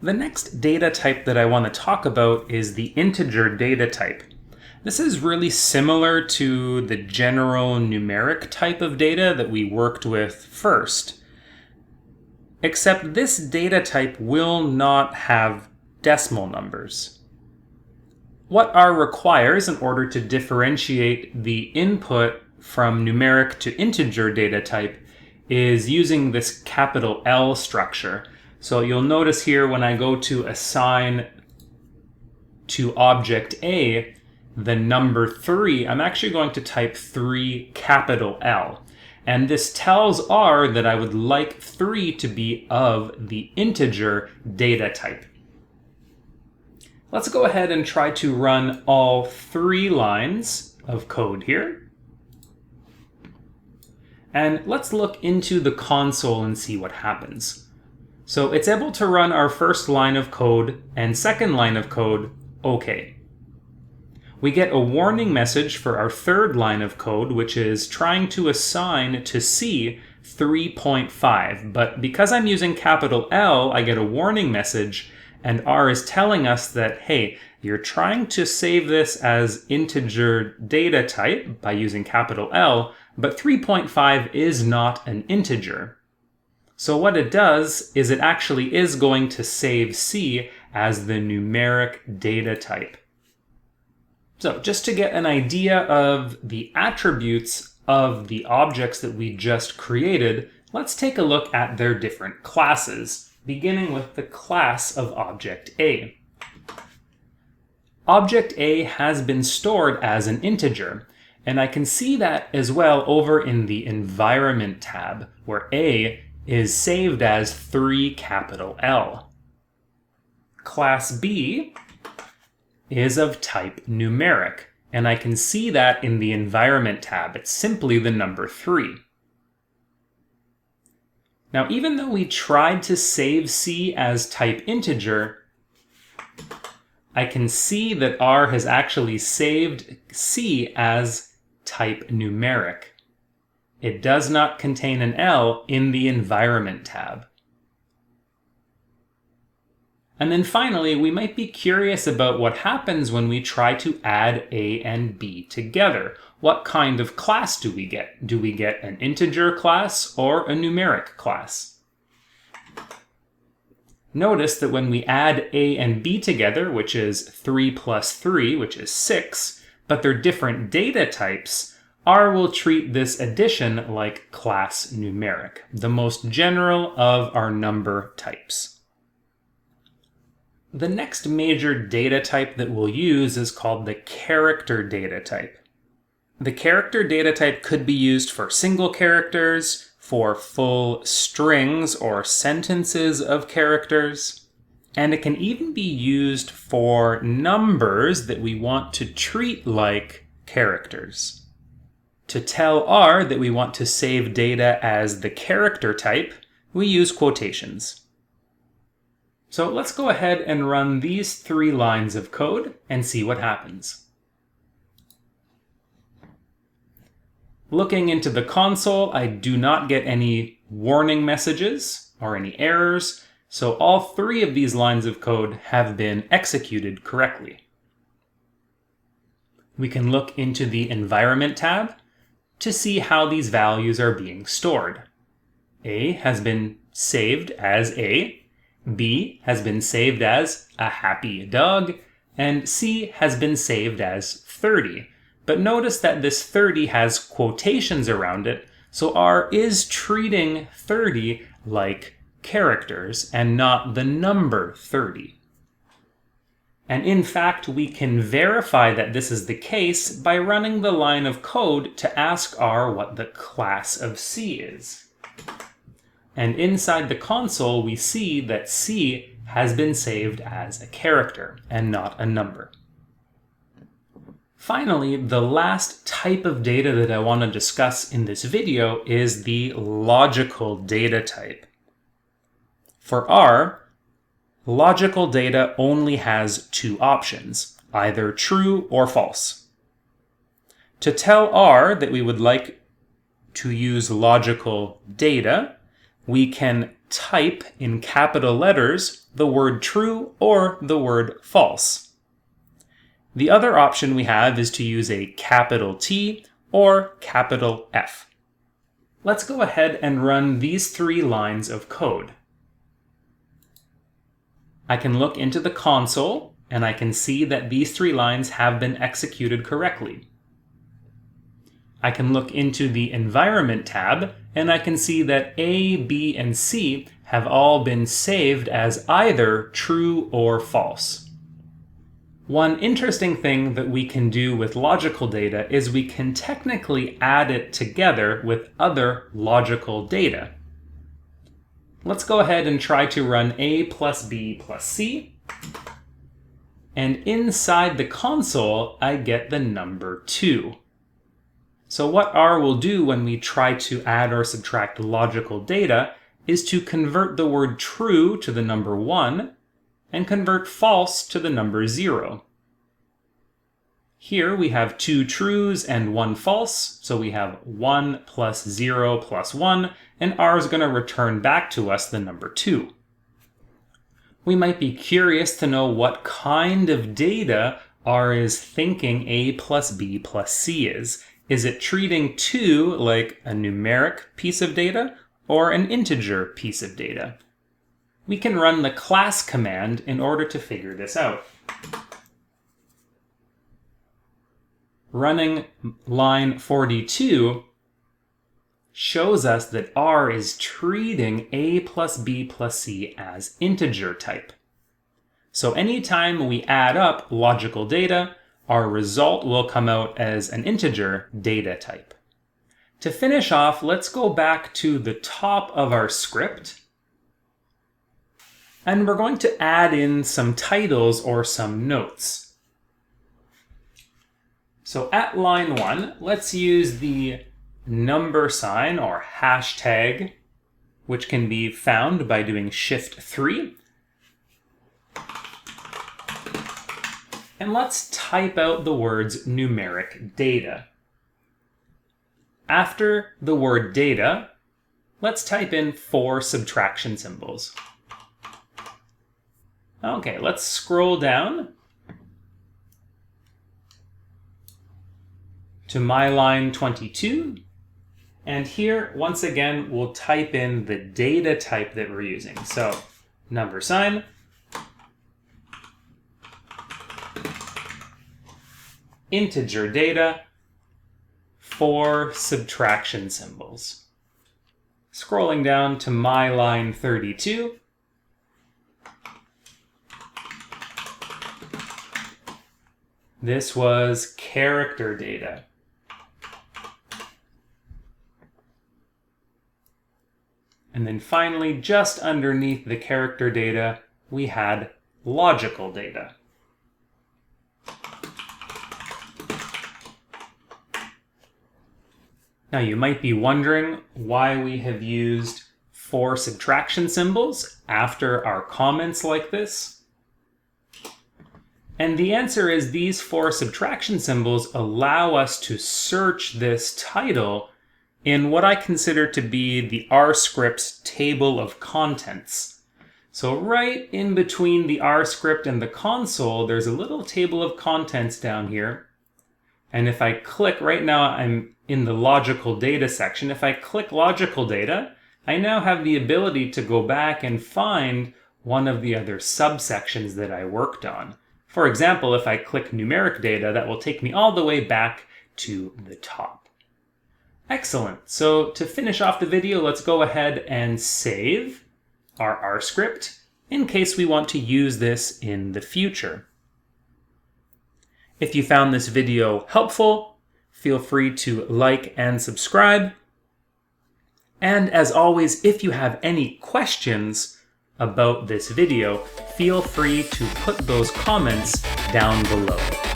The next data type that I want to talk about is the integer data type. This is really similar to the general numeric type of data that we worked with first, except this data type will not have decimal numbers. What R requires in order to differentiate the input from numeric to integer data type is using this capital L structure. So you'll notice here when I go to assign to object A the number 3, I'm actually going to type 3 capital L. And this tells R that I would like 3 to be of the integer data type. Let's go ahead and try to run all 3 lines of code here. And let's look into the console and see what happens. So it's able to run our first line of code and second line of code okay. We get a warning message for our third line of code, which is trying to assign to C 3.5. But because I'm using capital L, I get a warning message, and R is telling us that, hey, you're trying to save this as integer data type by using capital L, but 3.5 is not an integer. So what it does is it actually is going to save C as the numeric data type. So just to get an idea of the attributes of the objects that we just created, let's take a look at their different classes, beginning with the class of object A. Object A has been stored as an integer, and I can see that as well over in the Environment tab, where A is saved as 3 capital L. Class B is of type numeric, and I can see that in the Environment tab. It's simply the number 3. Now, even though we tried to save C as type integer, I can see that R has actually saved C as type numeric. It does not contain an L in the Environment tab. And then finally, we might be curious about what happens when we try to add A and B together. What kind of class do we get? Do we get an integer class or a numeric class? Notice that when we add A and B together, which is 3 plus 3, which is 6, but they're different data types, R will treat this addition like class numeric, the most general of our number types. The next major data type that we'll use is called the character data type. The character data type could be used for single characters, for full strings or sentences of characters, and it can even be used for numbers that we want to treat like characters. To tell R that we want to save data as the character type, we use quotations. So let's go ahead and run these 3 lines of code and see what happens. Looking into the console, I do not get any warning messages or any errors, so all 3 of these lines of code have been executed correctly. We can look into the Environment tab to see how these values are being stored. A has been saved as A, B has been saved as a happy dog, and C has been saved as 30. But notice that this 30 has quotations around it, so R is treating 30 like characters and not the number 30. And in fact, we can verify that this is the case by running the line of code to ask R what the class of C is. And inside the console, we see that C has been saved as a character and not a number. Finally, the last type of data that I want to discuss in this video is the logical data type. For R, logical data only has 2 options, either true or false. To tell R that we would like to use logical data, we can type in capital letters the word true or the word false. The other option we have is to use a capital T or capital F. Let's go ahead and run these 3 lines of code. I can look into the console and I can see that these 3 lines have been executed correctly. I can look into the Environment tab and I can see that A, B, and C have all been saved as either true or false. One interesting thing that we can do with logical data is we can technically add it together with other logical data. Let's go ahead and try to run A plus B plus C. And inside the console, I get the number 2. So what R will do when we try to add or subtract logical data is to convert the word true to the number 1 and convert false to the number 0. Here we have 2 trues and 1 false, so we have 1 plus 0 plus 1, and R is going to return back to us the number 2. We might be curious to know what kind of data R is thinking A plus B plus C is. Is it treating 2 like a numeric piece of data or an integer piece of data? We can run the class command in order to figure this out. Running line 42 shows us that R is treating A plus B plus C as integer type. So anytime we add up logical data, our result will come out as an integer data type. To finish off, let's go back to the top of our script. And we're going to add in some titles or some notes. So at line 1, let's use the number sign or hashtag, which can be found by doing Shift 3. And let's type out the words numeric data. After the word data, let's type in 4 subtraction symbols. Okay, let's scroll down to my line 22. And here, once again, we'll type in the data type that we're using. So, number sign, integer data, 4 subtraction symbols. Scrolling down to my line 32. This was character data. And then finally, just underneath the character data, we had logical data. Now you might be wondering why we have used 4 subtraction symbols after our comments like this. And the answer is these 4 subtraction symbols allow us to search this title in what I consider to be the R script's table of contents. So right in between the R script and the console, there's a little table of contents down here. And if I click, right now I'm in the logical data section. If I click logical data, I now have the ability to go back and find one of the other subsections that I worked on. For example, if I click numeric data, that will take me all the way back to the top. Excellent. So to finish off the video, let's go ahead and save our R script in case we want to use this in the future. If you found this video helpful, feel free to like and subscribe. And as always, if you have any questions about this video, feel free to put those comments down below.